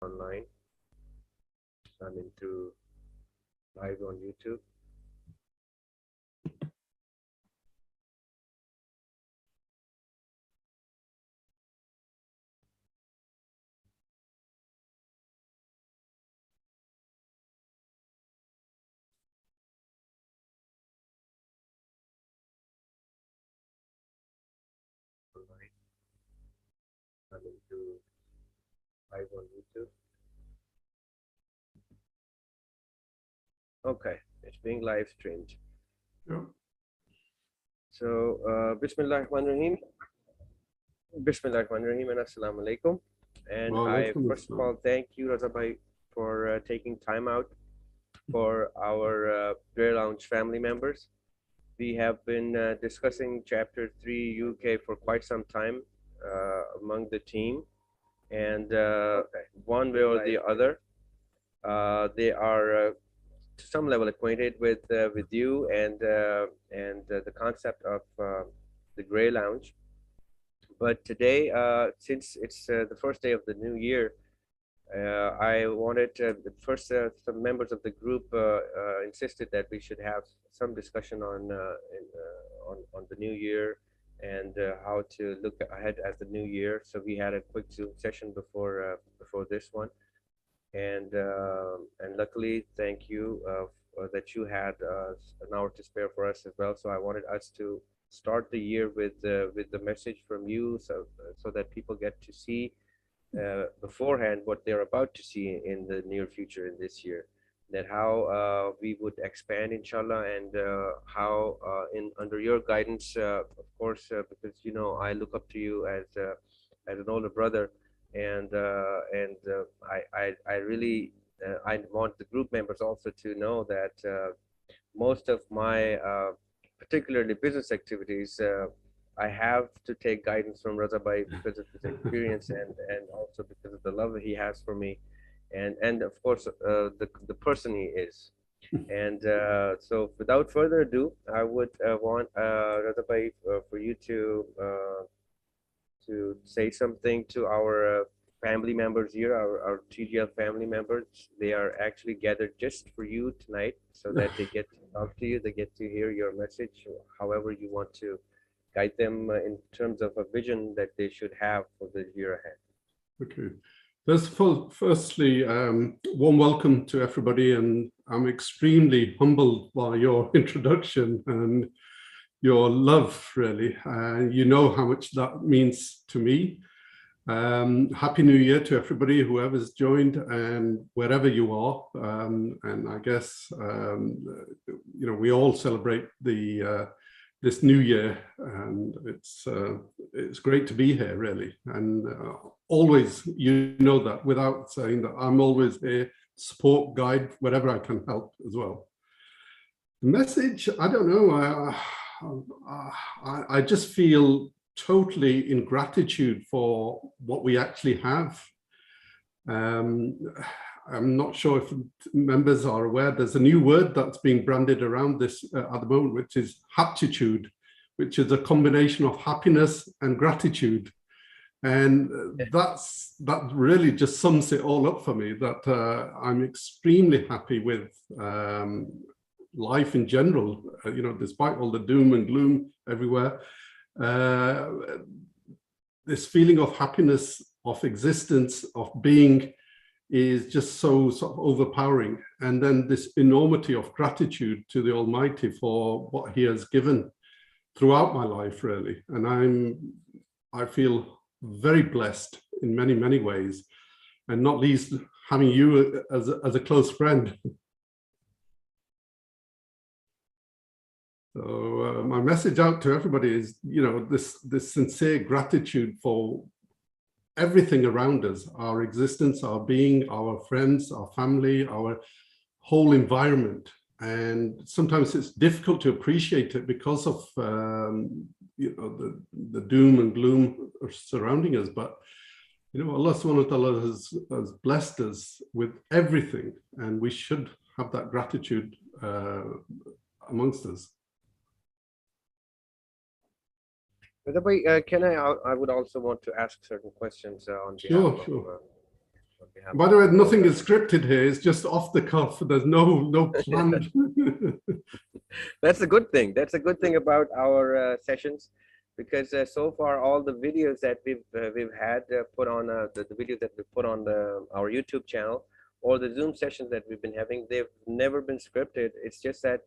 online. I'm into live on YouTube. Online. I'm into live on YouTube. Okay, it's being live streamed. Yeah. So, Bismillahirrahmanirrahim. Bismillahirrahmanirrahim and Assalamu alaikum. And I first of all thank you, Raza Bhai, for taking time out for our Grey Lounge family members. We have been discussing Chapter 3 UK for quite some time among the team, and one way or the other, they are to some level acquainted with you and the concept of the Grey Lounge. But today, since it's the first day of the new year, I wanted first some members of the group insisted that we should have some discussion on the new year and how to look ahead at the new year. So we had a quick Zoom session before this one, and luckily, thank you that you had an hour to spare for us as well. So I wanted us to start the year with the message from you, so that people get to see beforehand what they're about to see in the near future in this year, that how we would expand inshallah, and how in under your guidance, of course, because I look up to you as an older brother, and I really I want the group members also to know that most of my particularly business activities, I have to take guidance from Raza Bhai because of his experience, and also because of the love that he has for me, and of course the person he is. And so without further ado, I would want Raza Bhai for you to say something to our family members here, our TGL family members. They are actually gathered just for you tonight, so that they get to talk to you, they get to hear your message, however you want to guide them in terms of a vision that they should have for the year ahead. Okay. Firstly, warm welcome to everybody, and I'm extremely humbled by your introduction and your love, really. You know how much that means to me. Happy New Year to everybody, whoever's joined and wherever you are. And I guess, we all celebrate this new year, and it's great to be here, really. And always, that without saying that, I'm always here, support, guide, wherever I can help as well. The message, I don't know, I just feel totally in gratitude for what we actually have. I'm not sure if members are aware, there's a new word that's being branded around this at the moment, which is haptitude, which is a combination of happiness and gratitude. And that really just sums it all up for me, that I'm extremely happy with life in general, despite all the doom and gloom everywhere. This feeling of happiness, of existence, of being, is just so sort of overpowering. And then this enormity of gratitude to the Almighty for what He has given throughout my life, really. And I feel very blessed in many, many ways, and not least having you as a close friend. So my message out to everybody is, this sincere gratitude for everything around us, our existence, our being, our friends, our family, our whole environment. And sometimes it's difficult to appreciate it because of the doom and gloom surrounding us. But Allah subhanahu wa ta'ala has blessed us with everything, and we should have that gratitude amongst us. Can I would also want to ask certain questions on behalf of By the way, nothing is scripted here. It's just off the cuff. There's no plan. That's a good thing. That's a good thing about our sessions, because so far all the videos that we've had put on the videos that we put on our YouTube channel, or the Zoom sessions that we've been having, they've never been scripted. It's just that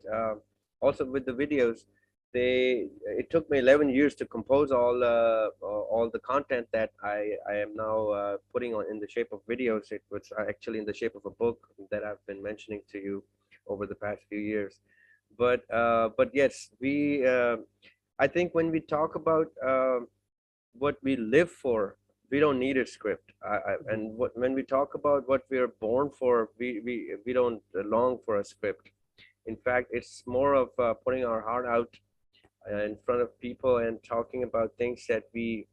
also with the videos, it took me 11 years to compose all the content that I am now putting on in the shape of videos. It was actually in the shape of a book that I've been mentioning to you over the past few years. But yes, I think when we talk about what we live for, we don't need a script. And when we talk about what we are born for, we don't long for a script. In fact, it's more of putting our heart out in front of people and talking about things that we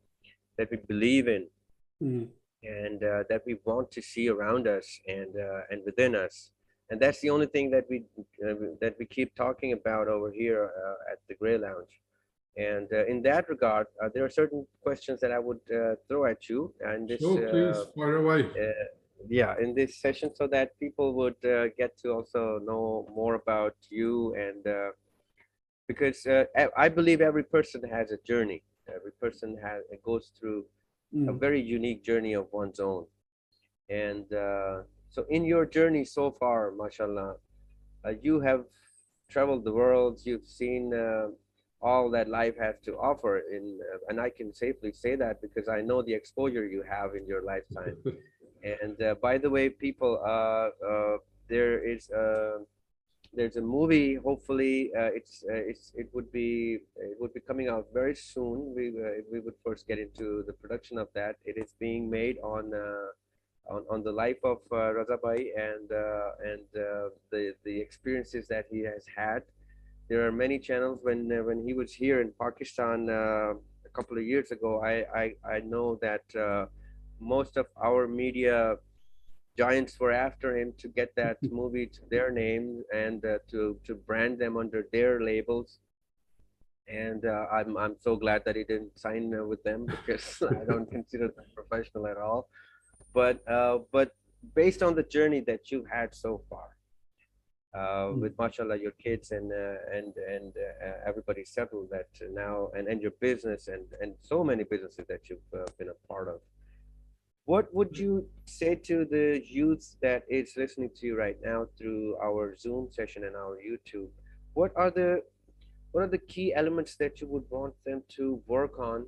believe in, and that we want to see around us and within us. And that's the only thing that we keep talking about over here at the Grey Lounge. And in that regard, there are certain questions that I would throw at you, and this please fire away. Yeah, in this session, so that people would get to also know more about you. And because I believe every person has a journey. Every person goes through a very unique journey of one's own. And so in your journey so far, mashallah, you have traveled the world. You've seen all that life has to offer, and I can safely say that because I know the exposure you have in your lifetime. And by the way, people, there's a movie. Hopefully, it would be coming out very soon. We would first get into the production of that. It is being made on the life of Raza Bhai and the experiences that he has had. There are many channels. When he was here in Pakistan a couple of years ago, I know that most of our media giants were after him to get that movie to their name and to brand them under their labels. And I'm so glad that he didn't sign with them, because I don't consider them professional at all. But based on the journey that you've had so far, with mashallah your kids and everybody settled that now, and your business and so many businesses that you've been a part of, what would you say to the youth that is listening to you right now through our Zoom session and our YouTube? What are the key elements that you would want them to work on,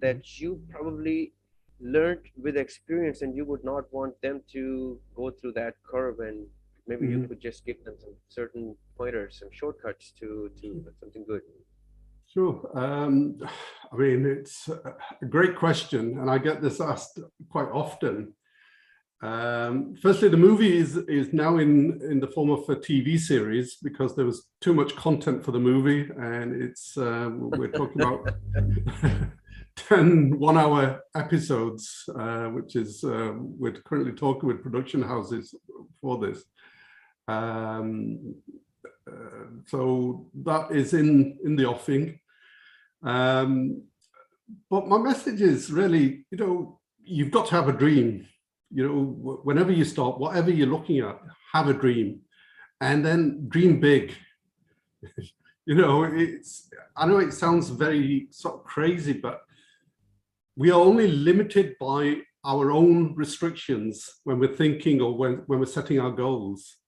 that you probably learned with experience, and you would not want them to go through that curve, and maybe you could just give them some certain pointers, some shortcuts to something good? Sure. I mean, it's a great question, and I get this asked quite often. Firstly, the movie is now in the form of a TV series, because there was too much content for the movie, and it's we're talking about 10 one-hour episodes, which is we're currently talking with production houses for this. So that is in the offing. But my message is really, you've got to have a dream. Whenever you start, whatever you're looking at, have a dream, and then dream big. I know it sounds very sort of crazy, but we are only limited by our own restrictions when we're thinking, or when we're setting our goals.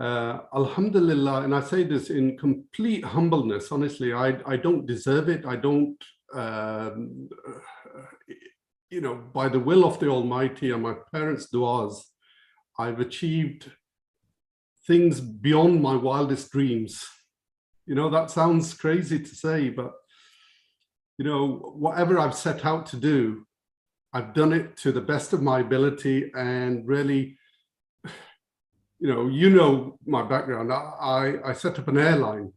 Alhamdulillah, and I say this in complete humbleness, honestly, I don't deserve it. I don't, by the will of the Almighty and my parents' du'as, I've achieved things beyond my wildest dreams. That sounds crazy to say, but, whatever I've set out to do, I've done it to the best of my ability. And really, my background. I set up an airline.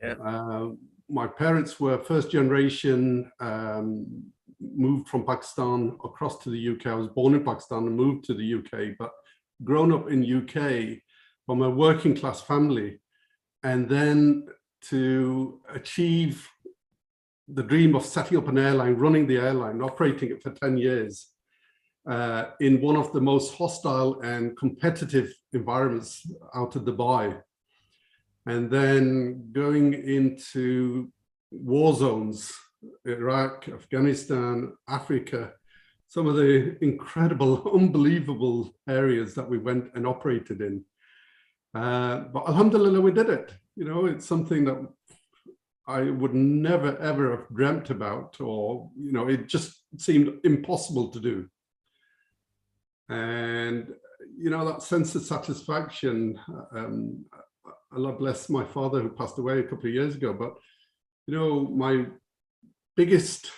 Yeah. My parents were first generation, moved from Pakistan across to the UK. I was born in Pakistan and moved to the UK, but grown up in UK from a working class family. And then to achieve the dream of setting up an airline, running the airline, operating it for 10 years, in one of the most hostile and competitive environments out of Dubai. And then going into war zones, Iraq, Afghanistan, Africa, some of the incredible, unbelievable areas that we went and operated in. But alhamdulillah, we did it. You know, it's something that I would never, ever have dreamt about, or, you know, it just seemed impossible to do. And, you know, that sense of satisfaction, Allah bless my father who passed away a couple of years ago, but, you know, my biggest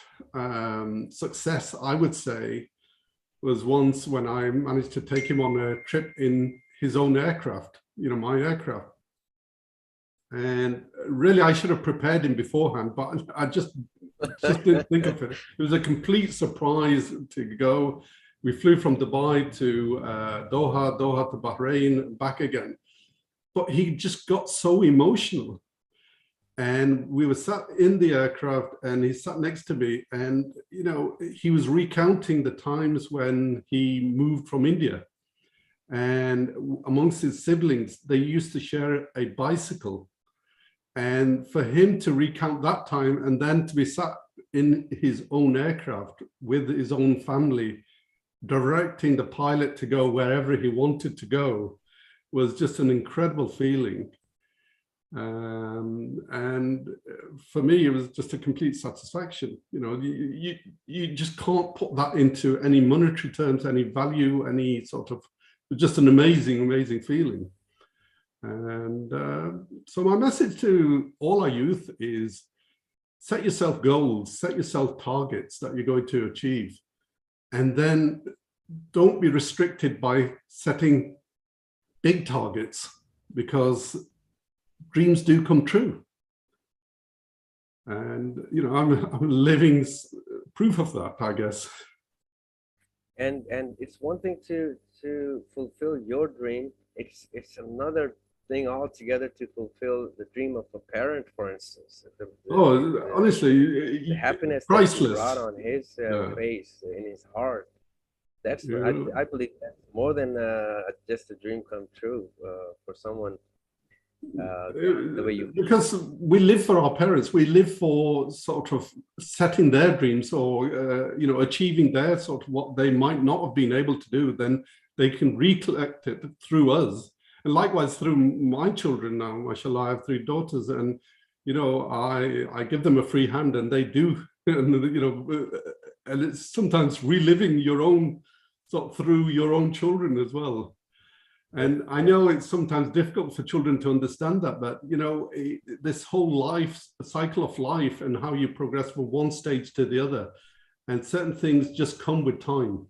success, I would say, was once when I managed to take him on a trip in his own aircraft, you know, my aircraft. And really, I should have prepared him beforehand, but I just didn't think of it. It was a complete surprise to go. We flew from Dubai to Doha, Doha to Bahrain, back again. But he just got so emotional. And we were sat in the aircraft and he sat next to me, and, you know, he was recounting the times when he moved from India. And amongst his siblings, they used to share a bicycle. And for him to recount that time and then to be sat in his own aircraft with his own family, directing the pilot to go wherever he wanted to go, was just an incredible feeling. And for me, it was just a complete satisfaction. You know, you just can't put that into any monetary terms, any value, any sort of, just an amazing, amazing feeling. And so my message to all our youth is set yourself goals, set yourself targets that you're going to achieve. And then don't be restricted by setting big targets, because dreams do come true. And, you know, I'm living proof of that, I guess. And it's one thing to fulfill your dream. It's another thing altogether to fulfill the dream of a parent, for instance. Honestly, the happiness priceless. that you brought on his face, in his heart. That's I believe that's more than just a dream come true for someone. The way you, because we live for our parents, we live for sort of setting their dreams, or you know, achieving their sort of what they might not have been able to do. Then they can recollect it through us, and likewise through my children now. Mashallah, I have 3 daughters, and, you know, I give them a free hand, and they do. And, you know, and it's sometimes reliving your own sort of through your own children as well. And I know it's sometimes difficult for children to understand that, but, you know, this whole life, cycle of life, and how you progress from one stage to the other, and certain things just come with time.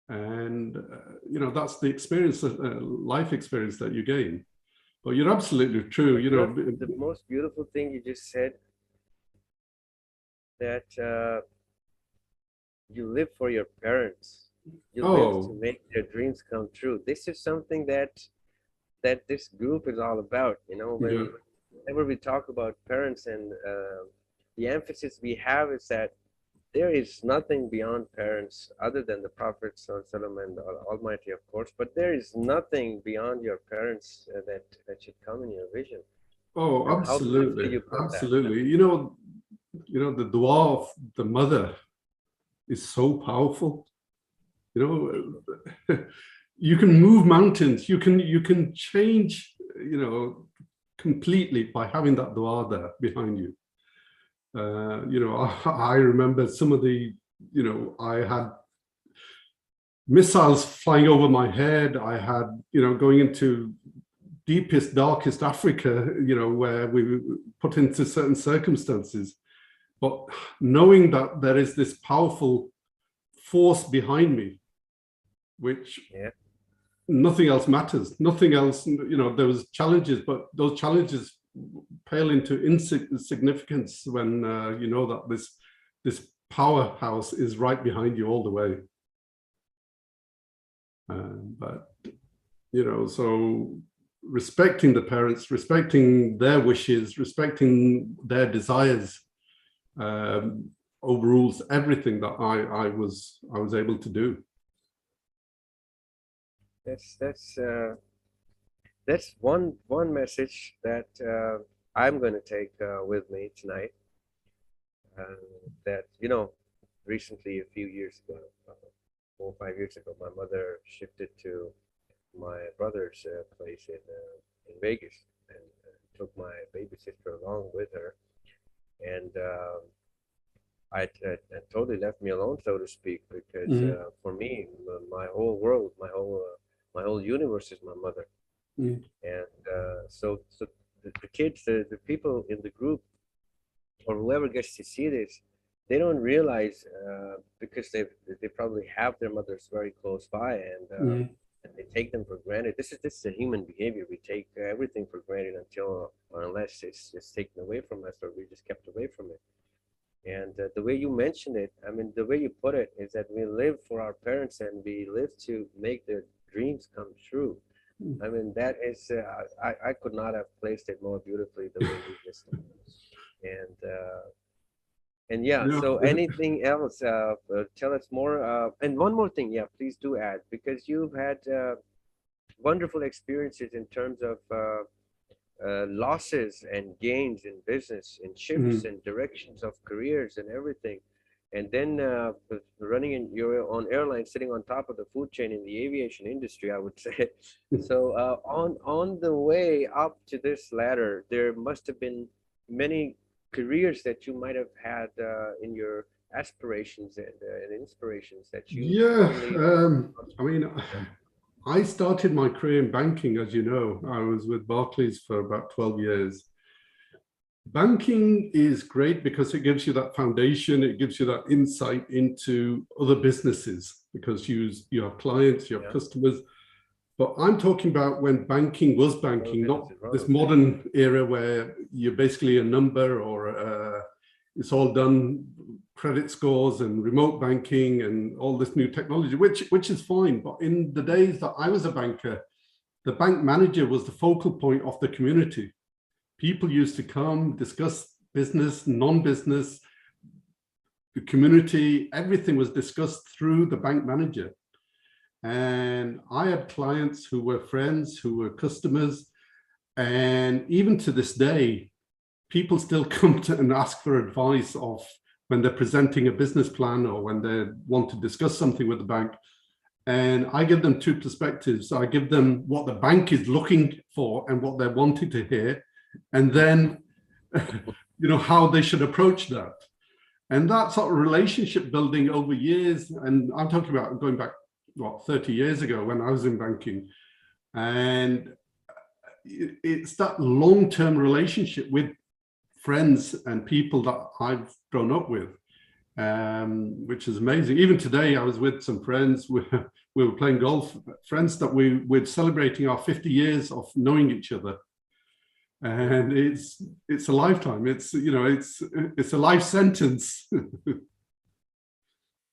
And, you know, that's the experience, life experience that you gain. But you're absolutely true, you know. The most beautiful thing you just said, that you live for your parents. You live to make their dreams come true. This is something that this group is all about. You know, whenever we talk about parents, and the emphasis we have is that there is nothing beyond parents other than the Prophet ﷺ and the Almighty, of course. But there is nothing beyond your parents that should come in your vision. Oh, absolutely, absolutely. You know, the dua of the mother is so powerful. You know, you can move mountains. You can change, you know, completely by having that dua there behind you. You know, I remember some of the, you know, I had missiles flying over my head. I had, you know, going into deepest, darkest Africa, you know, where we were put into certain circumstances. But knowing that there is this powerful force behind me, which nothing else matters, nothing else, you know, there was challenges, but those challenges pale into insignificance when you know that this powerhouse is right behind you all the way. But, you know, so respecting the parents, respecting their wishes, respecting their desires, overrules everything that I was able to do. That's one message that I'm going to take with me tonight. That recently, a few years ago, 4 or 5 years ago, my mother shifted to my brother's place in Vegas and took my baby sister along with her, and I totally left me alone, so to speak, because Mm, for me, my whole world, my whole universe is my mother, mm, and so the kids, the people in the group, or whoever gets to see this, they don't realize because they probably have their mothers very close by, mm, and they take them for granted. This is a human behavior. We take everything for granted until or unless it's just taken away from us or we just kept away from it. And the way you mentioned it, I mean, the way you put it is that we live for our parents and we live to make their dreams come true. mm. I mean, that is, I could not have placed it more beautifully the way you just did. And yeah, Yeah. so anything else? Tell us more. And one more thing, yeah, please do add, because you've had wonderful experiences in terms of losses and gains in business, in shifts Mm, and directions of careers and everything. And then running in your own airline, sitting on top of the food chain in the aviation industry, I would say. So on the way up to this ladder, there must have been many careers that you might have had in your aspirations and inspirations that you yeah. finally. I mean, Yeah. I started my career in banking, as you know. I was with Barclays for about 12 years. Banking is great because it gives you that foundation, it gives you that insight into other businesses because you have clients, you have Yeah. customers. But I'm talking about when banking was Other banking, not businesses, right? this Okay. modern era where you're basically a number or it's all done credit scores and remote banking and all this new technology, which is fine. But in the days that I was a banker, the bank manager was the focal point of the community. People used to come, discuss business, non-business, the community, everything was discussed through the bank manager. And I had clients who were friends, who were customers. And even to this day, people still come to and ask for advice of when they're presenting a business plan or when they want to discuss something with the bank. And I give them two perspectives. I give them what the bank is looking for and what they're wanting to hear, and then how they should approach that. And that sort of relationship building over years, and I'm talking about going back, 30 years ago when I was in banking. And it's that long-term relationship with friends and people that I've grown up with, which is amazing. Even today, I was with some friends. We were playing golf, friends that we're celebrating our 50 years of knowing each other. And it's a lifetime. It's a life sentence.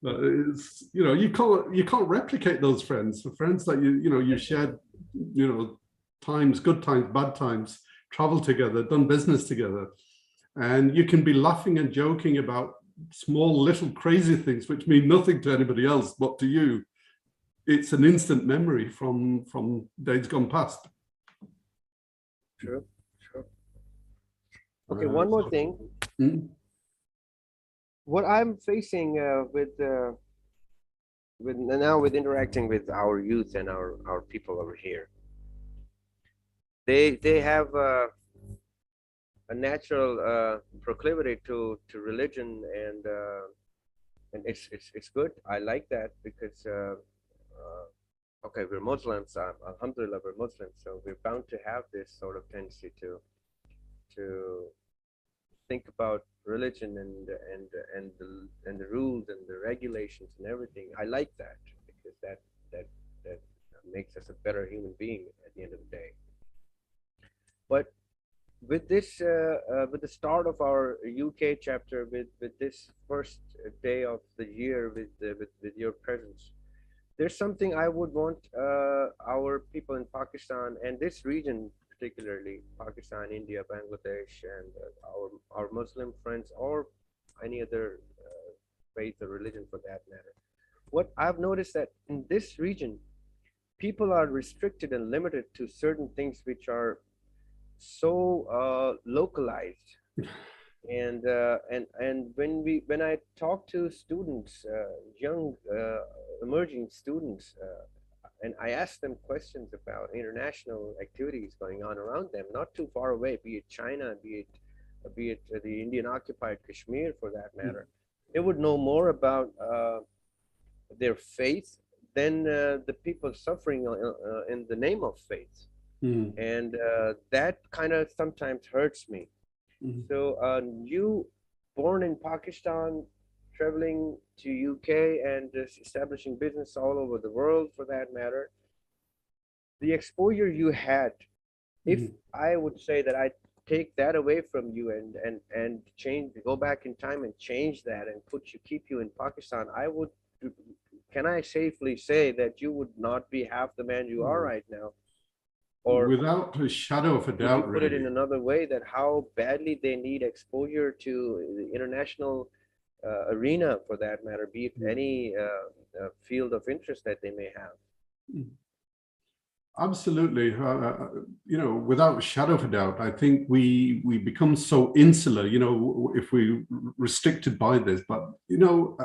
But it's you can't replicate those friends. The friends that you shared, times, good times, bad times, traveled together, done business together, and you can be laughing and joking about small little crazy things which mean nothing to anybody else, but to you, it's an instant memory from days gone past. True. True. Okay, one more thing. Mm, What I'm facing with now with interacting with our youth and our people over here, they have a natural proclivity to religion, and it's good. I like that because okay, we're Muslims. Alhamdulillah, we're Muslims, so we're bound to have this sort of tendency to think about religion and the rules and the regulations and everything. I like that because that makes us a better human being at the end of the day. But with this, with the start of our UK chapter, with this first day of the year, with your presence, there's something I would want our people in Pakistan and this region, particularly Pakistan, India, Bangladesh, and our Muslim friends, or any other faith or religion for that matter. What I've noticed that in this region, people are restricted and limited to certain things which are so localized. And when I talk to students, young emerging students, and I ask them questions about international activities going on around them, not too far away, be it China, be it the Indian occupied Kashmir for that matter, they would know more about their faith than the people suffering in the name of faith. And that kind of sometimes hurts me. So you, born in Pakistan, traveling to UK and establishing business all over the world for that matter, the exposure you had, if I would say that I take that away from you and change, go back in time and change that and keep you in Pakistan, can I safely say that you would not be half the man you are right now? Or without a shadow of a doubt, put it in another way, that how badly they need exposure to the international arena for that matter, be it any field of interest that they may have. Absolutely. You know, without a shadow of a doubt, I think we become so insular, you know, if we restricted by this. But, you know,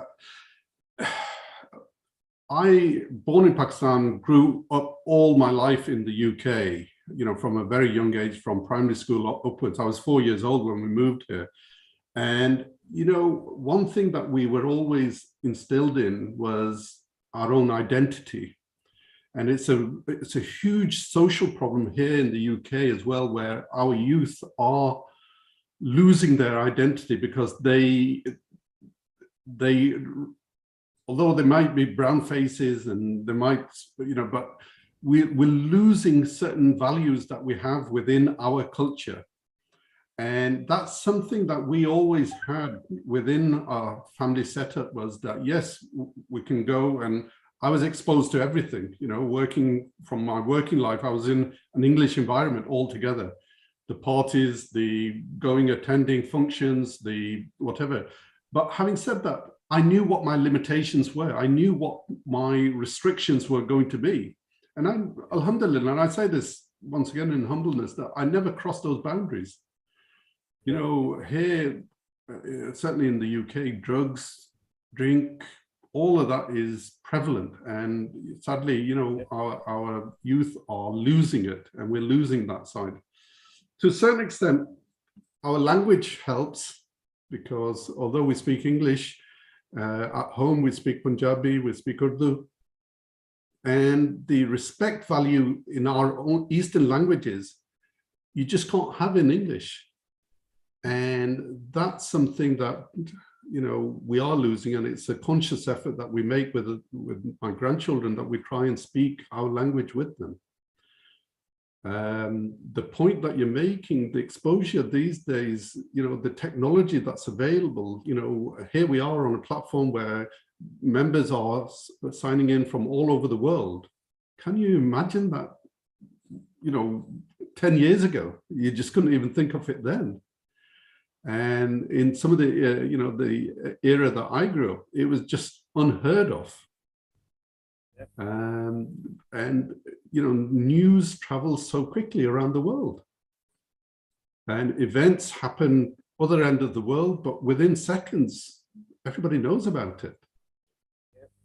born in Pakistan, grew up all my life in the UK, you know, from a very young age, from primary school upwards. I was 4 years old when we moved here. And, you know, one thing that we were always instilled in was our own identity. And it's a huge social problem here in the UK as well, where our youth are losing their identity because they although they might be brown faces and they might, you know, but we're losing certain values that we have within our culture. And that's something that we always had within our family setup, was that, yes, we can go, and I was exposed to everything, you know, from my working life, I was in an English environment altogether. The parties, the attending functions, the whatever. But having said that, I knew what my limitations were. I knew what my restrictions were going to be. And alhamdulillah, and I say this once again in humbleness, that I never crossed those boundaries. You know, here, certainly in the UK, drugs, drink, all of that is prevalent. And sadly, you know, our youth are losing it, and we're losing that side. To a certain extent, our language helps, because although we speak English, at home we speak Punjabi, we speak Urdu, and the respect value in our own Eastern languages, you just can't have in English. And that's something that, you know, we are losing, and it's a conscious effort that we make with my grandchildren, that we try and speak our language with them. The point that you're making, the exposure these days, you know, the technology that's available, you know, here we are on a platform where members are signing in from all over the world. Can you imagine that, you know, 10 years ago, you just couldn't even think of it then. And in some of the, you know, the era that I grew up, it was just unheard of. And, you know, news travels so quickly around the world. And events happen other end of the world, but within seconds, everybody knows about it.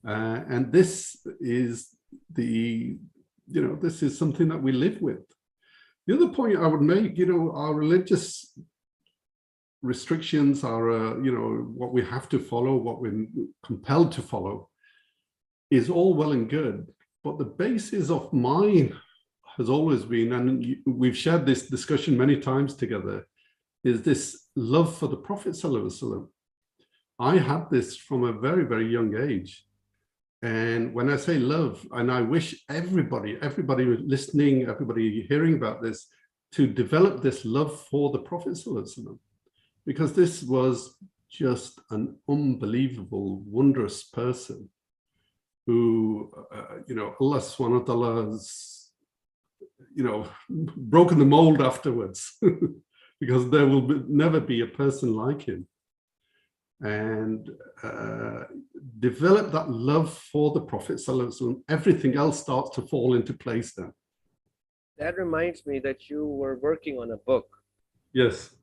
And this is this is something that we live with. The other point I would make, you know, our religious restrictions are, you know, what we have to follow, what we're compelled to follow, is all well and good. But the basis of mine has always been, and we've shared this discussion many times together, is this love for the Prophet ﷺ. I had this from a very, very young age. And when I say love, and I wish everybody listening, everybody hearing about this, to develop this love for the Prophet ﷺ, because this was just an unbelievable, wondrous person who, you know, Allah subhanahu wa ta'ala has, you know, broken the mold afterwards, because there will never be a person like him. And, develop that love for the Prophet ﷺ, everything else starts to fall into place then. That reminds me that you were working on a book. Yes.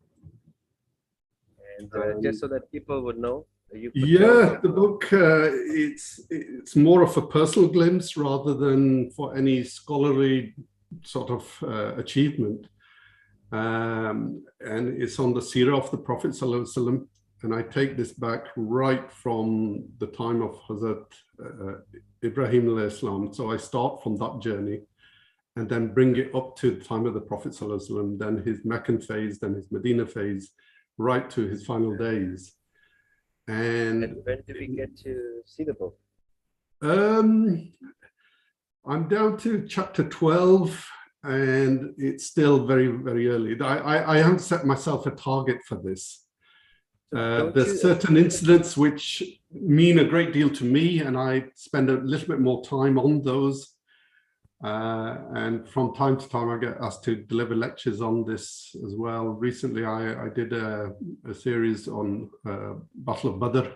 And just so that people would know, yeah, the book, it's more of a personal glimpse rather than for any scholarly sort of achievement. And it's on the seerah of the Prophet ﷺ. And I take this back right from the time of Hazrat Ibrahim alayhi salam. So I start from that journey and then bring it up to the time of the Prophet ﷺ, then his Meccan phase, then his Medina phase, right to his final days. And when did we get to see the book? I'm down to chapter 12, and it's still very, very early. I haven't set myself a target for this. There's certain incidents which mean a great deal to me, and I spend a little bit more time on those. And from time to time, I get asked to deliver lectures on this as well. Recently, I did a series on Battle of Badr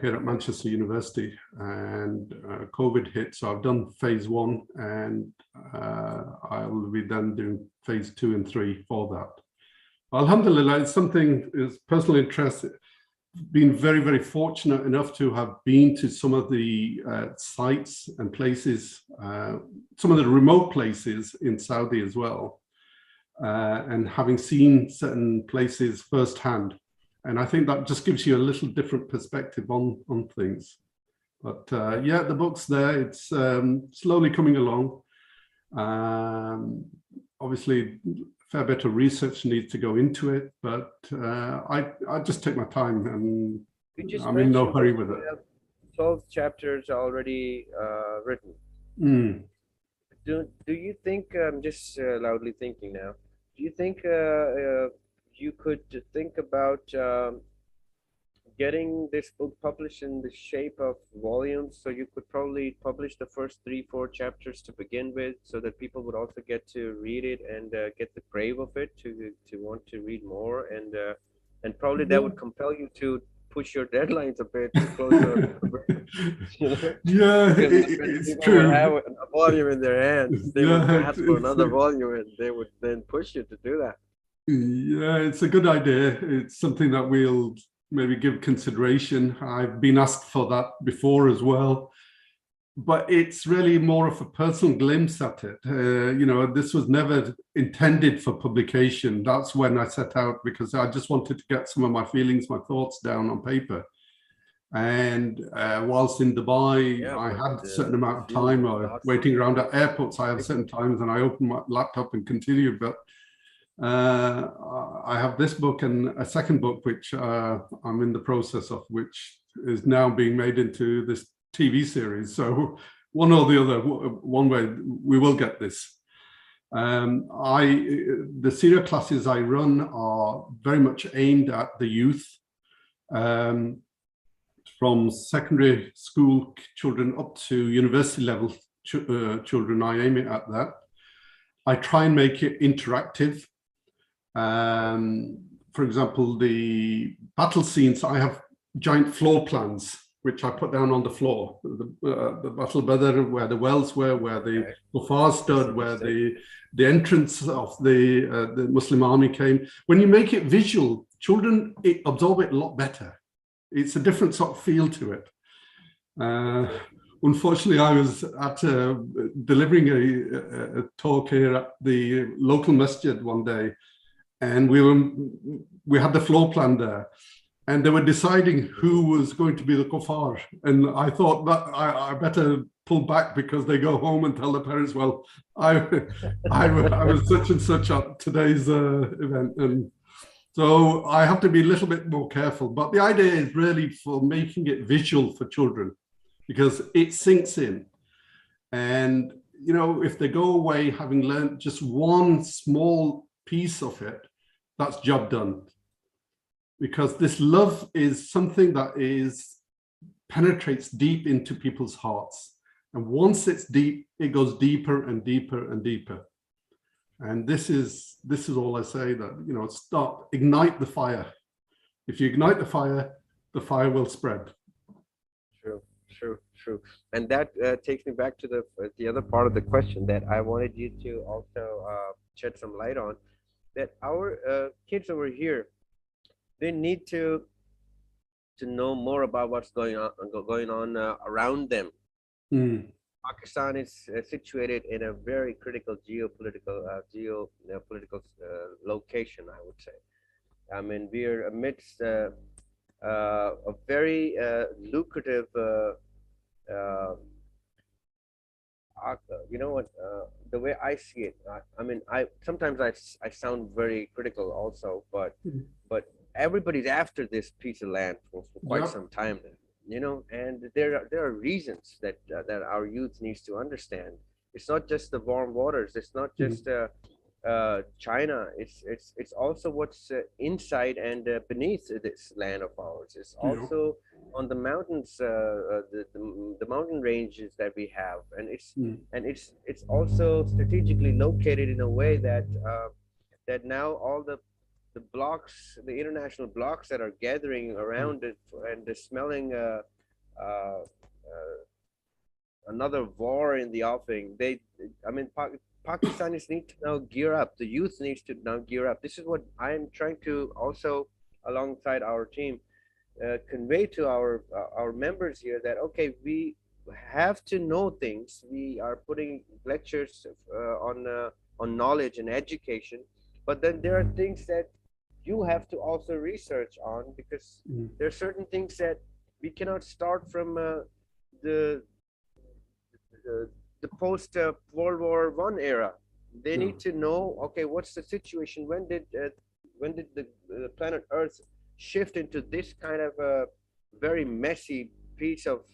here at Manchester University, and COVID hit. So I've done phase 1, and I will be then doing phase 2 and 3 for that. Alhamdulillah, it's something is personal interest. Been very, very fortunate enough to have been to some of the sites and places, some of the remote places in Saudi as well, and having seen certain places firsthand. And I think that just gives you a little different perspective on things. But yeah, the book's there. It's slowly coming along. Obviously, fair bit of research needs to go into it, but I just take my time, and I'm in no hurry with it. 12 chapters already written. Mm. Do you think, I'm just loudly thinking now, do you think you could think about getting this book published in the shape of volumes, so you could probably publish the first 3-4 chapters to begin with, so that people would also get to read it and get the crave of it to want to read more, and probably that would compel you to push your deadlines a bit to closer. Yeah, it's true. Would have a volume in their hands. They would ask for another volume, and they would then push you to do that. Yeah, it's a good idea. It's something that we'll maybe give consideration. I've been asked for that before as well, but it's really more of a personal glimpse at it. You know, this was never intended for publication. That's when I set out, because I just wanted to get some of my feelings, my thoughts down on paper. And whilst in Dubai, I had a certain amount of time waiting around at airports. I have certain times, and I open my laptop and continue. But I have this book and a second book, which I'm in the process of, which is now being made into this TV series. So one or the other, one way we will get this. The seerah classes I run are very much aimed at the youth, from secondary school children up to university level children. I aim it at that. I try and make it interactive. For example, the battle scenes, I have giant floor plans, which I put down on the floor. The Battle of Badr, where the wells were, where the kuffar stood, where the entrance of the Muslim army came. When you make it visual, children absorb it a lot better. It's a different sort of feel to it. Unfortunately, I was at delivering a talk here at the local masjid one day, and we had the floor plan there, and they were deciding who was going to be the kuffar. And I thought that I better pull back, because they go home and tell their parents, well, I was such and such at today's event. And so I have to be a little bit more careful. But the idea is really for making it visual for children, because it sinks in. And, you know, if they go away having learned just one small piece of it, that's job done. Because this love is something that penetrates deep into people's hearts. And once it's deep, it goes deeper and deeper and deeper. And this is all I say, that, you know, ignite the fire. If you ignite the fire will spread. true. And that takes me back to the other part of the question that I wanted you to also shed some light on. That our kids over here, they need to know more about what's going on around them. Pakistan is situated in a very critical geopolitical location, I would say. I mean, we are amidst a very lucrative, you know what, the way I see it. I mean, I sometimes I sound very critical also, but everybody's after this piece of land for quite some time now, you know, and there are reasons that that our youth needs to understand. It's not just the warm waters. It's not just China. It's also what's inside and beneath this land of ours. It's also on the mountains, the mountain ranges that we have, and it's also strategically located in a way that that now all the blocks, the international blocks that are gathering around it and they're smelling another war in the offing. I mean, Pakistanis need to now gear up. The youth needs to now gear up. This is what I'm trying to also, alongside our team, convey to our members here, that okay, we have to know things. We are putting lectures on knowledge and education, but then there are things that you have to also research on, because there are certain things that we cannot start from the post World War I era. They need to know, okay, what's the situation? When did the planet Earth shift into this kind of a very messy piece of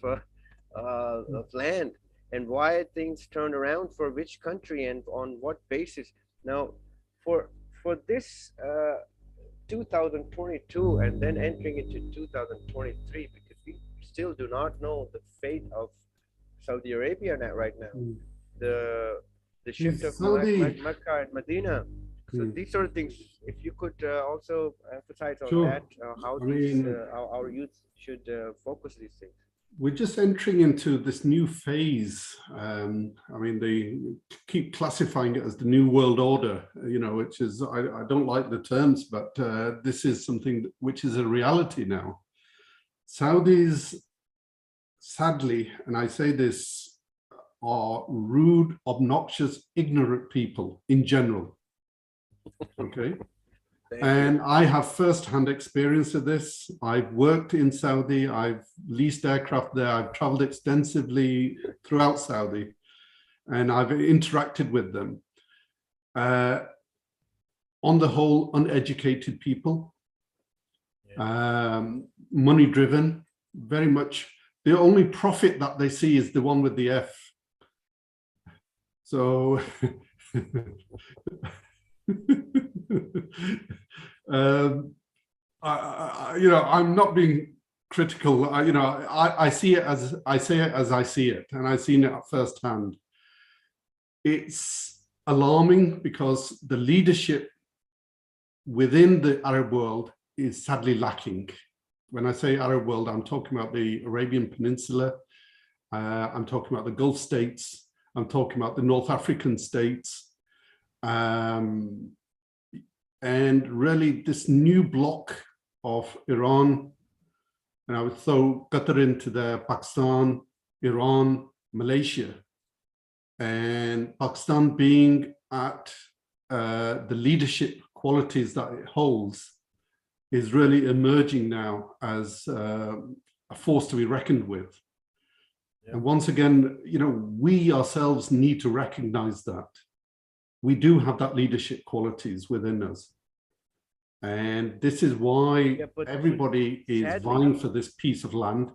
land, and why things turned around for which country and on what basis? Now, for this 2022 and then entering into 2023, because we still do not know the fate of Saudi Arabia right now, the shift of Mecca and Medina. So these sort of things, if you could also emphasize on that, how our youth should focus these things. We're just entering into this new phase. I mean, they keep classifying it as the New World Order, you know, which is, I don't like the terms, but this is something which is a reality now. Saudis, sadly, and I say this, are rude, obnoxious, ignorant people in general. Okay. And I have first-hand experience of this. I've worked in Saudi, I've leased aircraft there, I've traveled extensively throughout Saudi, and I've interacted with them. On the whole, uneducated people, money-driven, very much. The only profit that they see is the one with the F. So, you know, I'm not being critical. You know, I see it as I say it as I see it, and I've seen it firsthand. It's alarming because the leadership within the Arab world is sadly lacking. When I say Arab world, I'm talking about the Arabian Peninsula. I'm talking about the Gulf states. I'm talking about the North African states. And really this new block of Iran, and I would throw Qatar into there, Pakistan, Iran, Malaysia, and Pakistan being at the leadership qualities that it holds is really emerging now as a force to be reckoned with. Yeah. And once again, you know, we ourselves need to recognize that. We do have that leadership qualities within us. And this is why everybody is vying for this piece of land.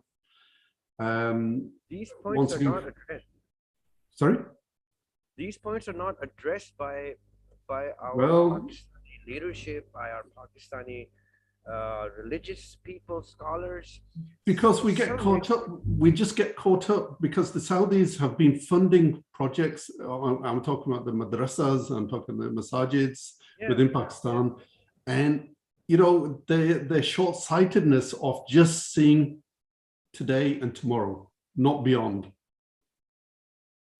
These points are not addressed. Sorry? These points are not addressed by our Pakistani leadership, by our Pakistani religious people, scholars. Because we get caught up, we just get caught up because the Saudis have been funding projects. I'm talking about the madrasas, I'm talking about the masajids within Pakistan. And, you know, their short-sightedness of just seeing today and tomorrow. not beyond.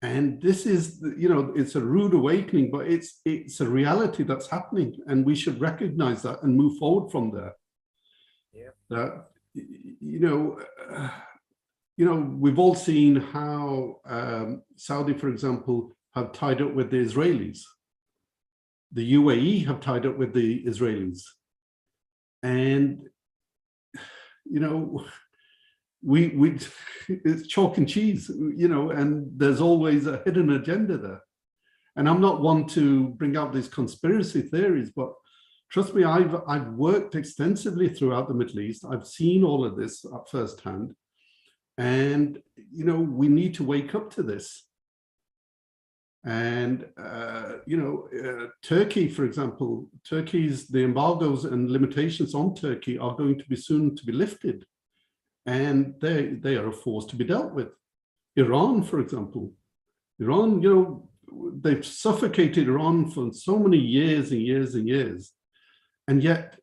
And this is, it's a rude awakening, but it's a reality that's happening, and we should recognize that and move forward from there. Yeah. That, we've all seen how Saudi, for example, have tied up with the Israelis. The UAE have tied up with the Israelis. And, it's chalk and cheese, and there's always a hidden agenda there. And I'm not one to bring out these conspiracy theories, but trust me, I've worked extensively throughout the Middle East. I've seen all of this at firsthand. And, we need to wake up to this. And, Turkey, for example, the embargoes and limitations on Turkey are going to be soon to be lifted. And they are a force to be dealt with. Iran, for example, they've suffocated Iran for so many years and years and years. And yet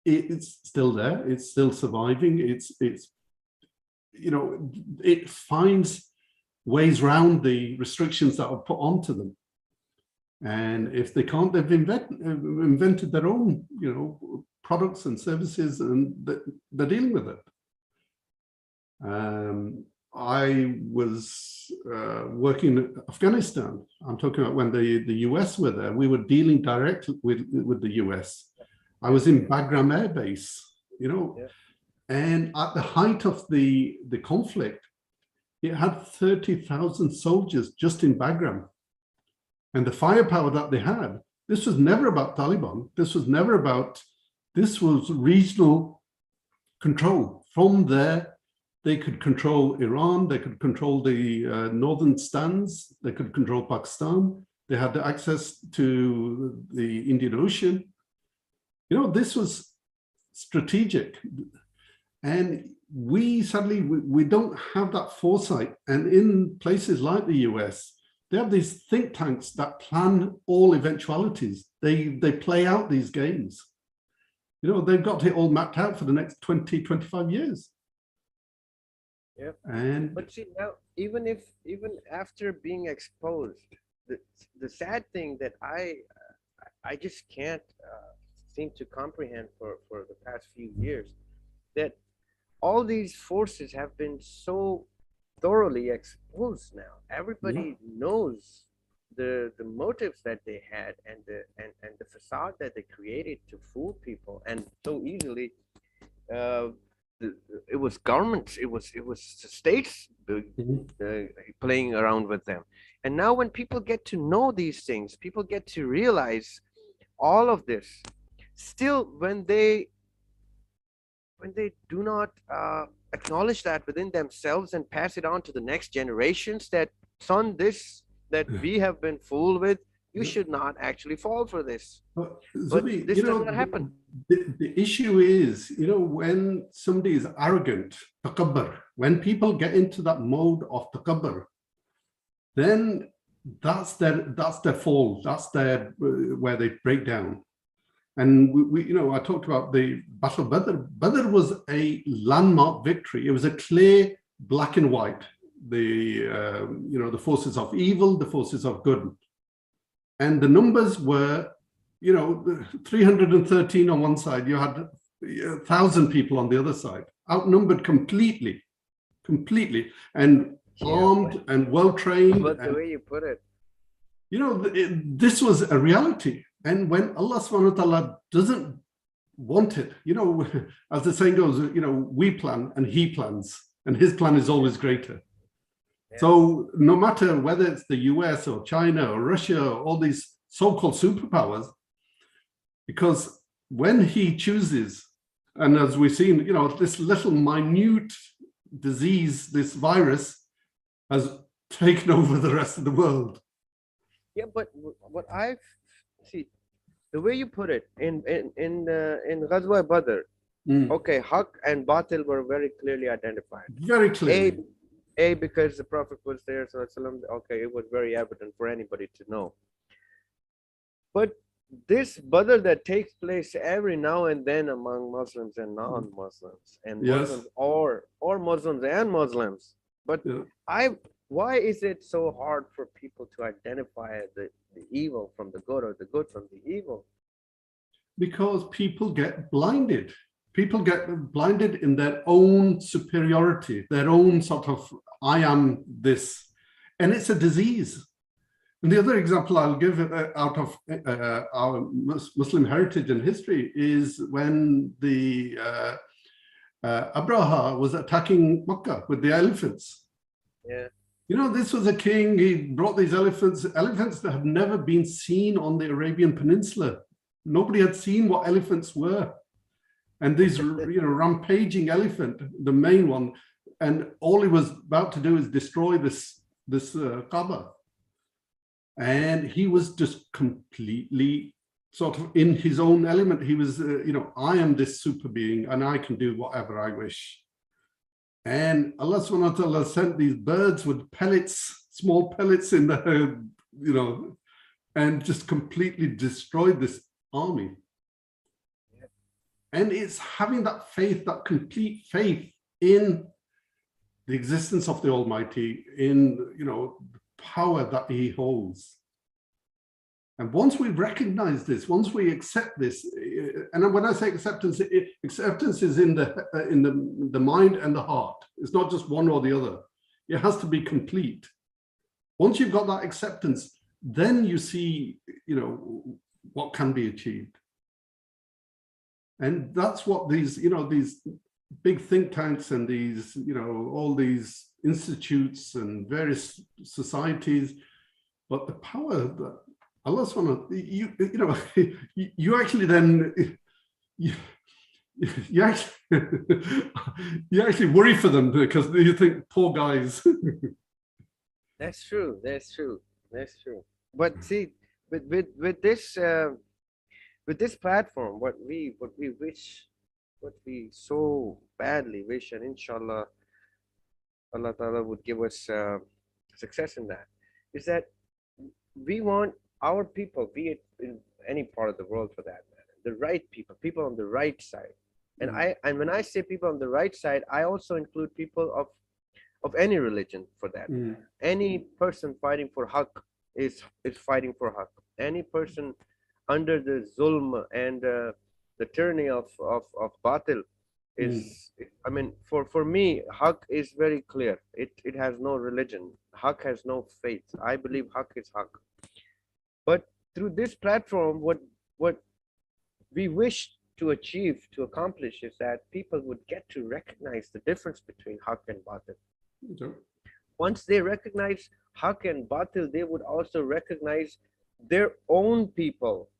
it's still there, it's still surviving, it finds ways around the restrictions that are put onto them. And if they can't, they've invented their own, products and services, and they're dealing with it. I was working in Afghanistan. I'm talking about when the US were there. We were dealing directly with the US. I was in Bagram Air Base, and at the height of the conflict, it had 30,000 soldiers just in Bagram. And the firepower that they had, this was never about Taliban. This was regional control. From there, they could control Iran, they could control the northern stands, they could control Pakistan, they had access to the Indian Ocean. This was strategic. And we suddenly, we don't have that foresight. And in places like the US, they have these think tanks that plan all eventualities. They play out these games. They've got it all mapped out for the next 20, 25 years. Yeah. And but see, now even after being exposed, the sad thing that I just can't seem to comprehend for the past few years, that all these forces have been so thoroughly exposed now. Everybody knows the motives that they had, and the facade that they created to fool people, and so easily. It was governments, it was the states playing around with them. And now when people get to know these things, people get to realize all of this, still when they do not acknowledge that within themselves and pass it on to the next generations, that son, this that we have been fooled with, you should not actually fall for this. But Zubi, this does not happen. The issue is, when somebody is arrogant, takabbar, when people get into that mode of takabbar, then that's their fall. That's where they break down. And I talked about the Battle of Badr. Badr was a landmark victory. It was a clear black and white. The forces of evil, the forces of good. And the numbers were, 313 on one side, you had 1,000 people on the other side, outnumbered completely, and armed and well-trained. But the way you put it. This was a reality. And when Allah subhanahu wa ta'ala doesn't want it, as the saying goes, we plan and he plans, and his plan is always greater. Yeah. So no matter whether it's the US or China or Russia or all these so-called superpowers, because when he chooses, and as we've seen, this little minute disease, this virus has taken over the rest of the world. Yeah, but what I've see, the way you put it in Ghazwa Badr, okay, Haq and Batil were very clearly identified. Very clearly. Because the Prophet was there, so okay, it was very evident for anybody to know. But this Badr that takes place every now and then among Muslims and non-Muslims, and Muslims or Muslims and Muslims, But yeah. why is it so hard for people to identify the evil from the good or the good from the evil? Because people get blinded. People get blinded in their own superiority, their own sort of, I am this. And it's a disease. And the other example I'll give out of our Muslim heritage and history is when the Abraha was attacking Makkah with the elephants. Yeah. You know, this was a king, he brought these elephants that have never been seen on the Arabian Peninsula. Nobody had seen what elephants were. And these, rampaging elephant, the main one, and all he was about to do is destroy this Kaaba. And he was just completely sort of in his own element. He was, I am this super being and I can do whatever I wish. And Allah subhanahu wa ta'ala sent these birds with pellets, small pellets in the, and just completely destroyed this army. Yeah. And it's having that faith, that complete faith in the existence of the Almighty, in, the power that he holds. And once we recognize this, once we accept this, and when I say acceptance, acceptance is in the mind and the heart. It's not just one or the other. It has to be complete. Once you've got that acceptance, then you see, what can be achieved. And that's what these big think tanks and these, all these institutes and various societies, but the power that Allah subhanahu, you actually then, you actually worry for them because you think, poor guys. That's true. That's true. That's true. But see, with this platform, what we wish, what we so badly wish, and inshallah, Allah Ta'ala would give us success in that, is that we want our people, be it in any part of the world for that matter, the right people on the right side. And when I say people on the right side, I also include people of any religion for that. Any person fighting for haqq is fighting for haqq. Any person under the zulm and the tyranny of batil is, I mean, for me, haqq is very clear. It has no religion. Haqq has no faith. I believe haqq is haqq. But through this platform, what we wish to achieve, to accomplish, is that people would get to recognize the difference between haqq and batil. Sure. Once they recognize haqq and batil, they would also recognize their own people,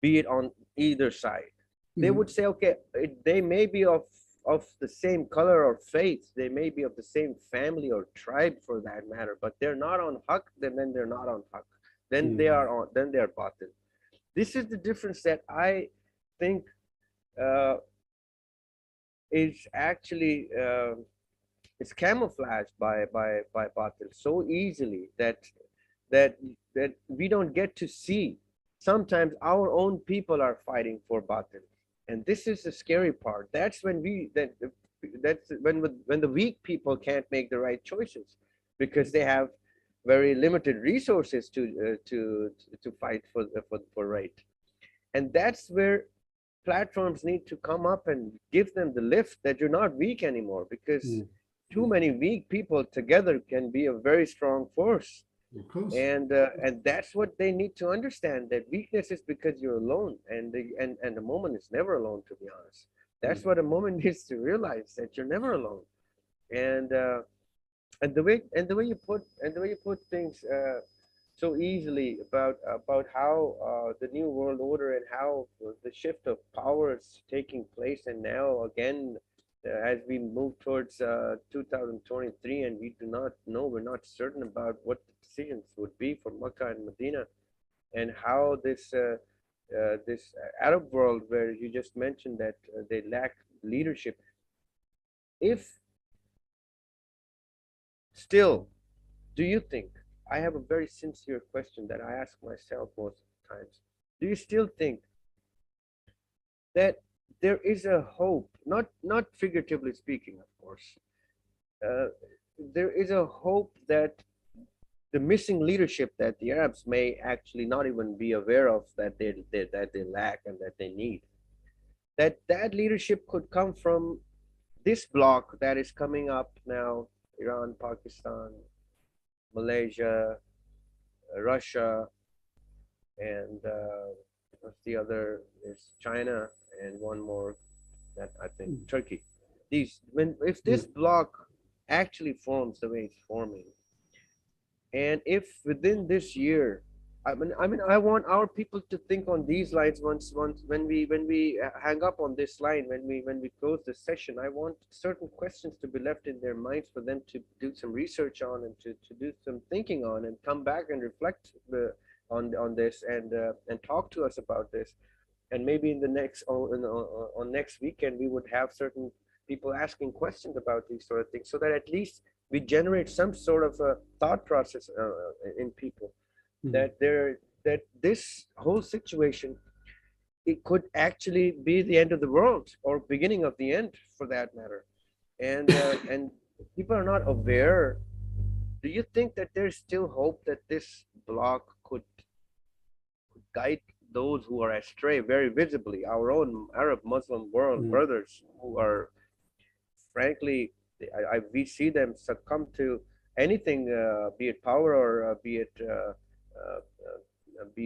be it on either side. They would say, okay, they may be of the same color or faith, they may be of the same family or tribe for that matter, but they're not on haqq, then they're not on haqq. Then they are batil. This is the difference that I think is actually is camouflaged by batil so easily that we don't get to see. Sometimes our own people are fighting for batil, and this is the scary part. That's when that's when the weak people can't make the right choices because they have very limited resources to fight for right. And that's where platforms need to come up and give them the lift that you're not weak anymore, because too many weak people together can be a very strong force. Of course. And that's what they need to understand, that weakness is because you're alone, and the moment is never alone, to be honest. That's what a moment needs to realize, that you're never alone. And the way you put things so easily about how the new world order and how the shift of power is taking place, and now again as we move towards 2023, and we do not know, we're not certain about what the decisions would be for Makkah and Medina, and how this this Arab world, where you just mentioned that they lack leadership. If still, do you think, I have a very sincere question that I ask myself most times, do you still think that there is a hope, not figuratively speaking, of course, there is a hope that the missing leadership that the Arabs may actually not even be aware of, that they lack and that they need, that leadership could come from this bloc that is coming up now: Iran, Pakistan, Malaysia, Russia, and what's the other? Is China, and one more that I think Turkey. These, if this bloc actually forms the way it's forming, and if within this year, I want our people to think on these lines. Once when we hang up on this line, when we close this session, I want certain questions to be left in their minds for them to do some research on, and to do some thinking on, and come back and reflect on this, and talk to us about this. And maybe in the next on next weekend, we would have certain people asking questions about these sort of things, so that at least we generate some sort of a thought process in people, that this whole situation, it could actually be the end of the world, or beginning of the end, for that matter. And and people are not aware. Do you think that there's still hope that this bloc could guide those who are astray very visibly, our own Arab Muslim world brothers, who are, frankly, we see them succumb to anything, be it power, or be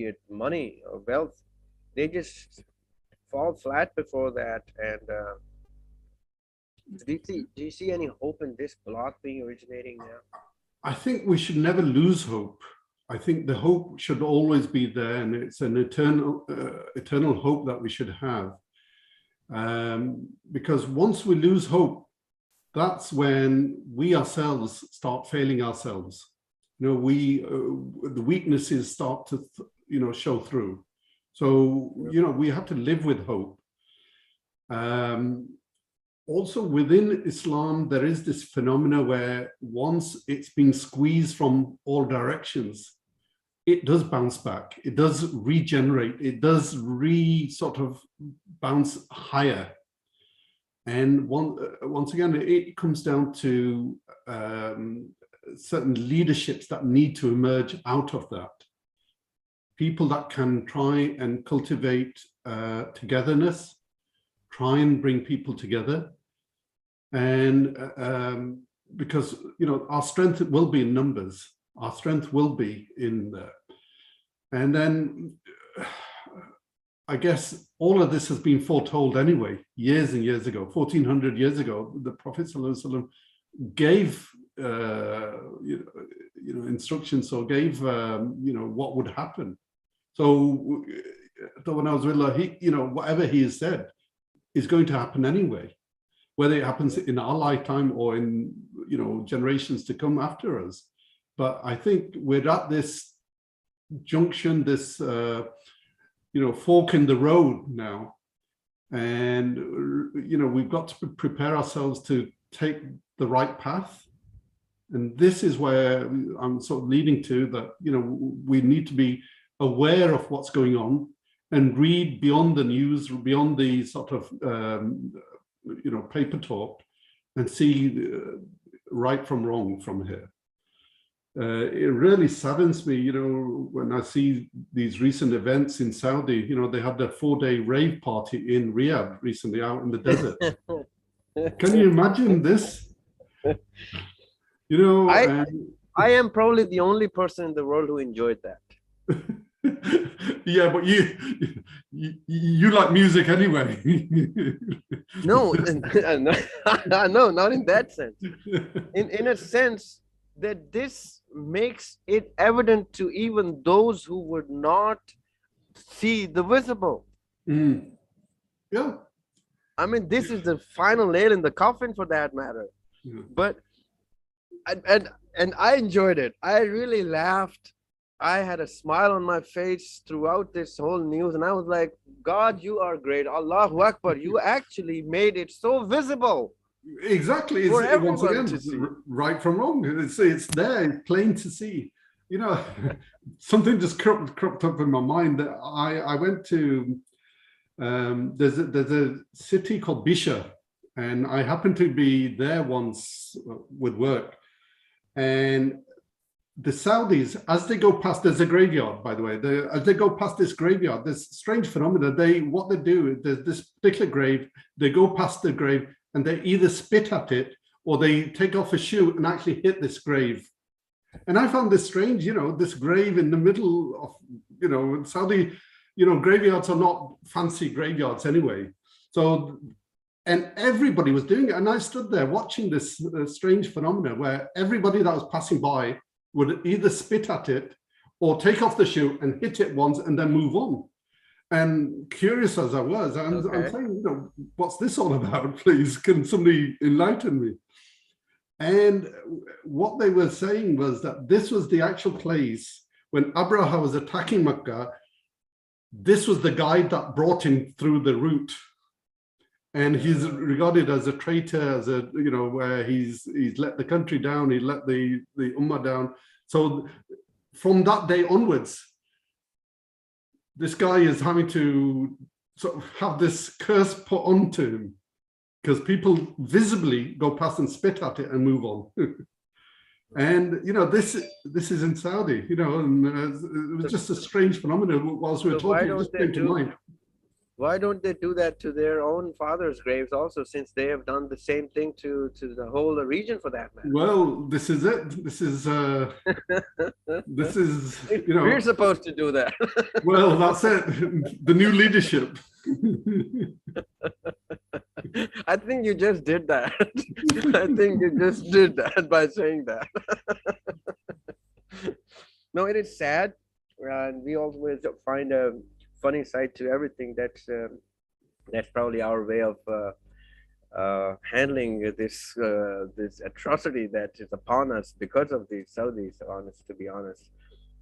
it money or wealth. They just fall flat before that. And do you see any hope in this bloc being originating now? I think we should never lose hope. I think the hope should always be there, and it's an eternal hope that we should have. Because once we lose hope, that's when we ourselves start failing ourselves. You know, the weaknesses start to, show through. So, we have to live with hope. Also within Islam, there is this phenomena where once it's been squeezed from all directions, it does bounce back. It does regenerate. It does sort of bounce higher. And once again, it comes down to certain leaderships that need to emerge out of that. People that can try and cultivate togetherness, try and bring people together. And because, our strength will be in numbers. Our strength will be in there. And then I guess all of this has been foretold anyway, years and years ago. 1400 years ago, the Prophet ﷺ gave instructions, or gave what would happen. So when I was with Allah, whatever he has said is going to happen anyway, whether it happens in our lifetime or in generations to come after us. But I think we're at this junction, this fork in the road now, and we've got to prepare ourselves to take the right path. And this is where I'm sort of leading to, that we need to be aware of what's going on and read beyond the news, beyond the sort of paper talk, and see right from wrong from here. It really saddens me, when I see these recent events in Saudi. They had their 4-day rave party in Riyadh recently, out in the desert. Can you imagine this? I am probably the only person in the world who enjoyed that. Yeah, but you like music anyway. No, no, not in that sense. In a sense that this makes it evident to even those who would not see the visible. Yeah. I mean, this is the final nail in the coffin, for that matter. Yeah. But and I enjoyed it. I really laughed. I had a smile on my face throughout this whole news, and I was like, God, you are great. Allahu Akbar, you actually made it so visible. Exactly. It's, once again, right from wrong. It's there, it's plain to see. Something just cropped up in my mind. That I went to, there's a city called Bisha, and I happened to be there once with work. And the Saudis, as they go past, there's a graveyard, by the way, as they go past this graveyard, there's strange phenomena. What they do, there's this particular grave, they go past the grave and they either spit at it or they take off a shoe and actually hit this grave. And I found this strange, this grave in the middle of, Saudi, graveyards are not fancy graveyards anyway. So, and everybody was doing it. And I stood there watching this strange phenomena where everybody that was passing by would either spit at it or take off the shoe and hit it once and then move on. And curious as I was, I'm saying, what's this all about? Please, can somebody enlighten me? And what they were saying was that this was the actual place when Abraha was attacking Mecca. This was the guide that brought him through the route. And he's regarded as a traitor, as a, where he's let the country down, he let the Ummah down. So from that day onwards, this guy is having to sort of have this curse put onto him because people visibly go past and spit at it and move on. And, this is in Saudi, and it was just a strange phenomenon whilst we were talking, it just came to mind. Why don't they do that to their own fathers' graves also, since they have done the same thing to the whole region for that matter? Well, this is it. This is, we're supposed to do that. Well, that's it. The new leadership. I think you just did that. I think you just did that by saying that. No, it is sad. And we always find a funny side to everything. That's probably our way of handling this atrocity that is upon us because of the Saudis, to be honest.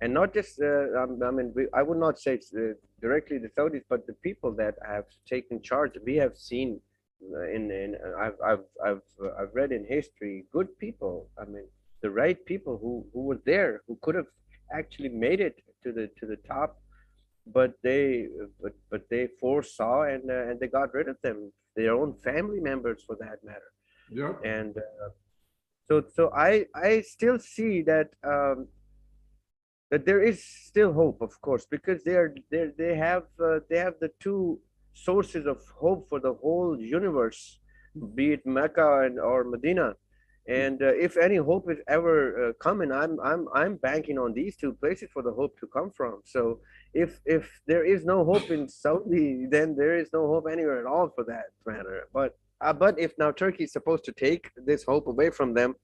And not just I would not say it's directly the Saudis, but the people that have taken charge. We have seen I've read in history, good people, the right people who were there, who could have actually made it to the top, but they foresaw and they got rid of them, their own family members for that matter. Yeah. And so I still see that that there is still hope, of course, because they have the two sources of hope for the whole universe, be it Mecca or Medina. And if any hope is ever coming, I'm banking on these two places for the hope to come from. So if there is no hope in Saudi, then there is no hope anywhere at all for that matter. But if now Turkey is supposed to take this hope away from them,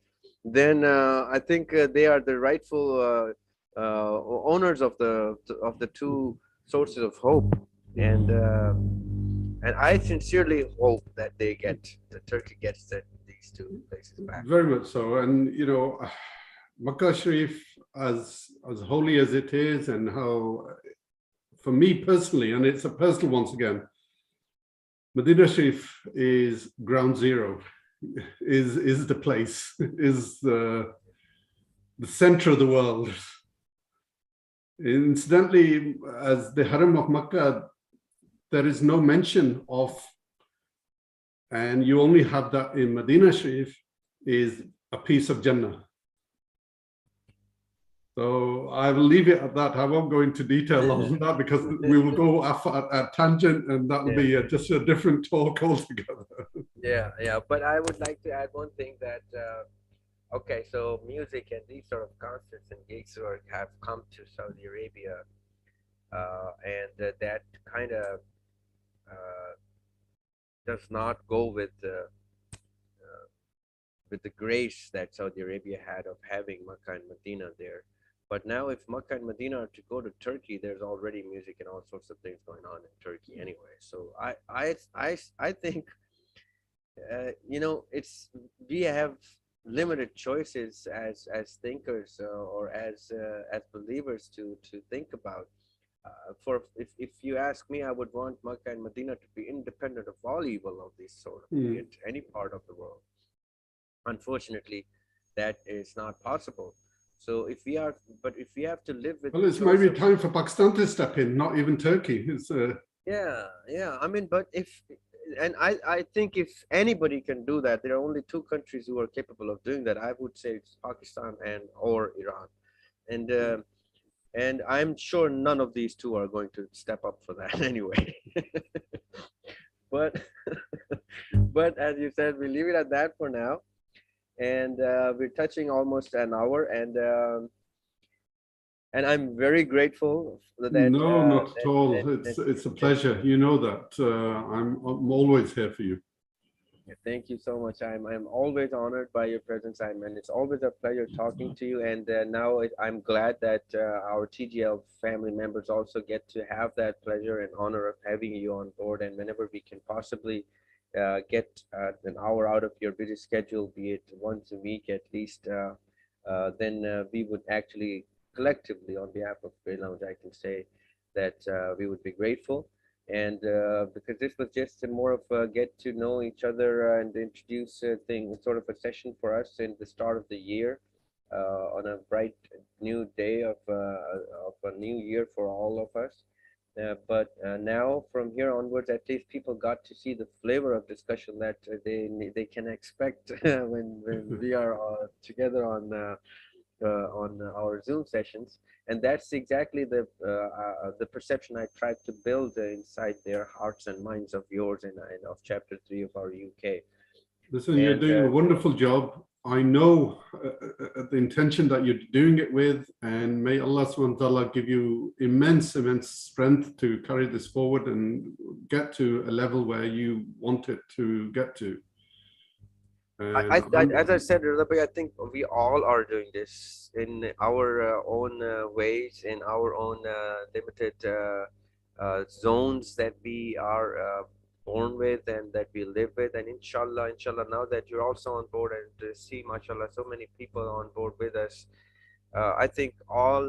then I think they are the rightful owners of the two sources of hope. And I sincerely hope that Turkey gets these two places back. Very much so. And Makkah Sharif, as holy as it is, and how, for me personally, and it's a personal once again, Medina Sharif is ground zero, is the place, is the center of the world. Incidentally, as the Haram of Makkah, there is no mention of, and you only have that in Medina Sharif, is a piece of Jannah. So I will leave it at that. I won't go into detail on that because we will go at tangent, and that will be just a different talk altogether. Yeah. But I would like to add one thing that, okay, so music and these sort of concerts and gigs have come to Saudi Arabia, and that kind of does not go with the grace that Saudi Arabia had of having Makkah and Medina there. But now if Makkah and Medina are to go to Turkey, there's already music and all sorts of things going on in Turkey anyway. So I think we have limited choices as thinkers or as believers to think about. If you ask me, I would want Makkah and Medina to be independent of all evil of this sort, be it any part of the world. Unfortunately, that is not possible. So if we have to live with, well, it's maybe time for Pakistan to step in, not even Turkey. It's yeah. But if I think if anybody can do that, there are only two countries who are capable of doing that. I would say it's Pakistan and or Iran, and I'm sure none of these two are going to step up for that anyway. But but as you said, we leave it at that for now, and we're touching almost an hour, and I'm very grateful that No, not at all. It's a pleasure. You know that. I'm always here for you. Thank you so much. I'm always honored by your presence, and it's always a pleasure talking to you. And now I'm glad that our TGL family members also get to have that pleasure and honor of having you on board. And whenever we can possibly get an hour out of your busy schedule, be it once a week at least, then we would actually collectively, on behalf of Grey Lounge, I can say that we would be grateful. And because this was just a more of a get to know each other and introduce thing, sort of a session for us in the start of the year, on a bright new day of a new year for all of us. But now from here onwards, at least people got to see the flavor of discussion that they can expect when we are together on our Zoom sessions, and that's exactly the perception I tried to build inside their hearts and minds of yours and of Chapter 3 of our UK. Listen, you're doing a wonderful job. I know the intention that you're doing it with, and may Allah subhanahu wa ta'ala give you immense strength to carry this forward and get to a level where you want it to get to. As I said, I think we all are doing this in our own ways, in our own limited zones that we are born with and that we live with. And inshallah, now that you're also on board and to see, mashallah, so many people on board with us, I think all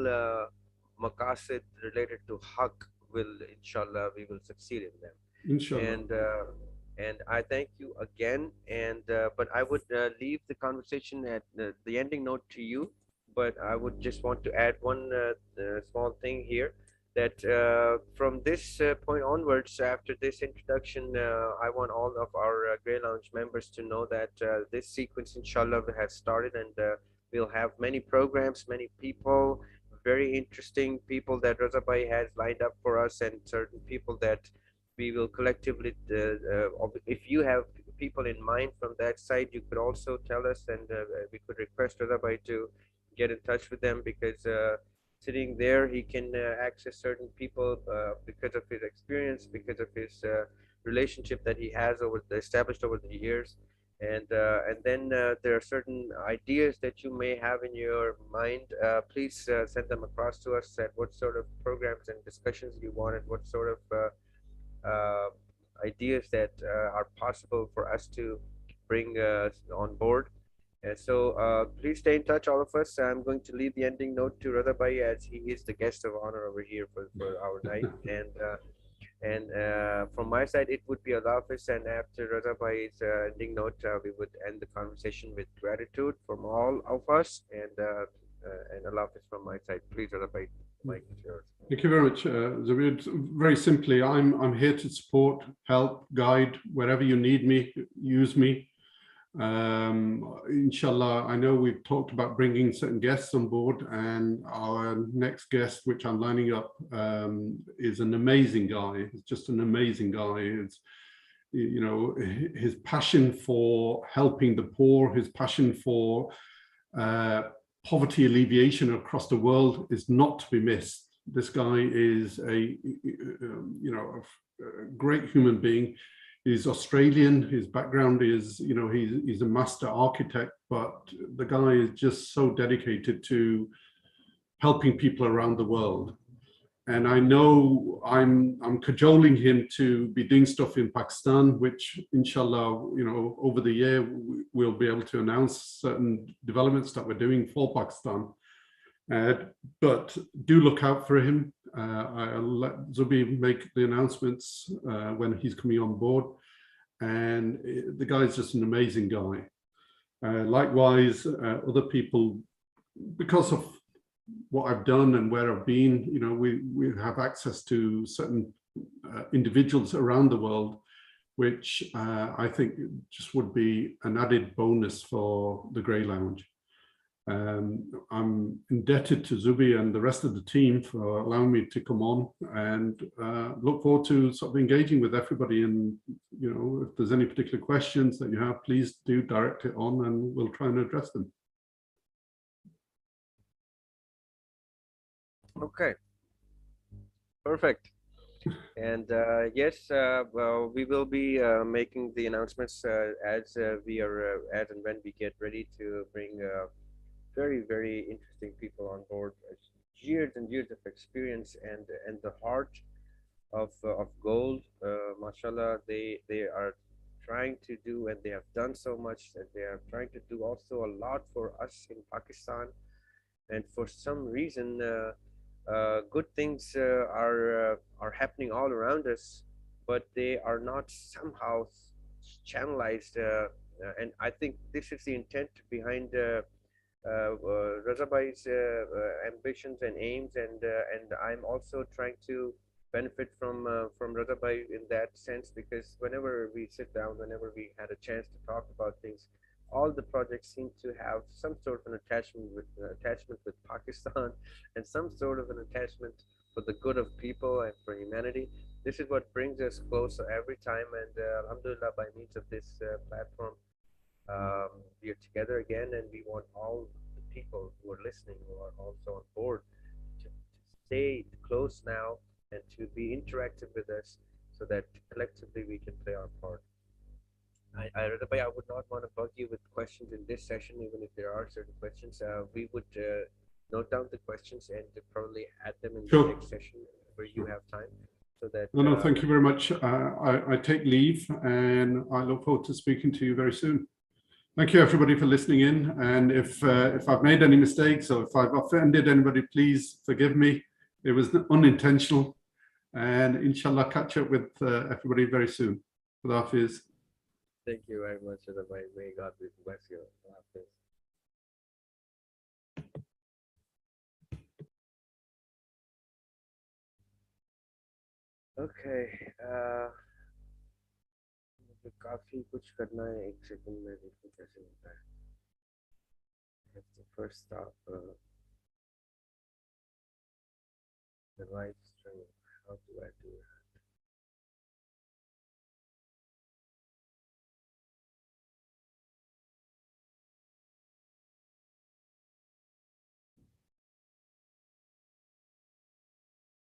maqasid related to haqq will, inshallah, we will succeed in them. Inshallah. And I thank you again. And but I would leave the conversation at the ending note to you. But I would just want to add one small thing here, that from this point onwards, after this introduction, I want all of our Grey Lounge members to know that this sequence, inshallah, has started, and we'll have many programs, many people, very interesting people that Raza Bhai has lined up for us, and certain people that we will collectively, if you have people in mind from that side, you could also tell us, and we could request Raza Bhai to get in touch with them, because sitting there, he can access certain people because of his experience, because of his relationship that he has established over the years. And then there are certain ideas that you may have in your mind. Please send them across to us, at what sort of programs and discussions you wanted, what sort of ideas that are possible for us to bring on board. And so please stay in touch, all of us. I'm going to leave the ending note to Raza Bhai, as he is the guest of honor over here for our night. And from my side, it would be Allah Hafiz. And after Raza Bhai's ending note, we would end the conversation with gratitude from all of us. And Allah Hafiz from my side. Please, Raza Bhai. Thank you very much, Xaryab. Very simply, I'm here to support, help, guide wherever you need me. Use me. Inshallah, I know we've talked about bringing certain guests on board, and our next guest, which I'm lining up, is an amazing guy. It's just an amazing guy. It's, you know, his passion for helping the poor, his passion for poverty alleviation across the world is not to be missed. This guy is a great human being. He's Australian. His background is, you know, he's a master architect, but the guy is just so dedicated to helping people around the world. And I know I'm cajoling him to be doing stuff in Pakistan, which inshallah, you know, over the year, we'll be able to announce certain developments that we're doing for Pakistan. But do look out for him. I'll let Zubi make the announcements when he's coming on board. And the guy is just an amazing guy. Likewise, other people, because of what I've done and where I've been, you know, we have access to certain individuals around the world which I think just would be an added bonus for the Grey Lounge. I'm indebted to Zubi and the rest of the team for allowing me to come on, and look forward to sort of engaging with everybody. And if there's any particular questions that you have, please do direct it on and we'll try and address them. Okay, perfect. And yes, well, we will be making the announcements as we are as and when we get ready to bring very, very interesting people on board. Years and years of experience and the heart of gold. Mashallah, they are trying to do, and they have done so much, and they are trying to do also a lot for us in Pakistan. And for some reason, good things are happening all around us, but they are not somehow channelized. And I think this is the intent behind Raza Bhai's ambitions and aims, and I'm also trying to benefit from Raza Bhai in that sense, because whenever we sit down, whenever we had a chance to talk about things, all the projects seem to have some sort of an attachment with Pakistan, and some sort of an attachment for the good of people and for humanity. This is what brings us closer every time, and Alhamdulillah, by means of this platform, we are together again, and we want all the people who are listening, who are also on board, to stay close now and to be interactive with us, so that collectively we can play our part. I would not want to bug you with questions in this session, even if there are certain questions. We would note down the questions and probably add them in the next session where you have time. So that no, thank you very much. I take leave, and I look forward to speaking to you very soon. Thank you, everybody, for listening in. And if I've made any mistakes or if I've offended anybody, please forgive me. It was unintentional. And inshallah, catch up with everybody very soon. Khuda Hafiz. Thank you very much, Raza. May God bless you. Okay. मुझे काफी कुछ करना है, एक second में देखो कैसे होता है. That's the first stop. The right string. How do I do it?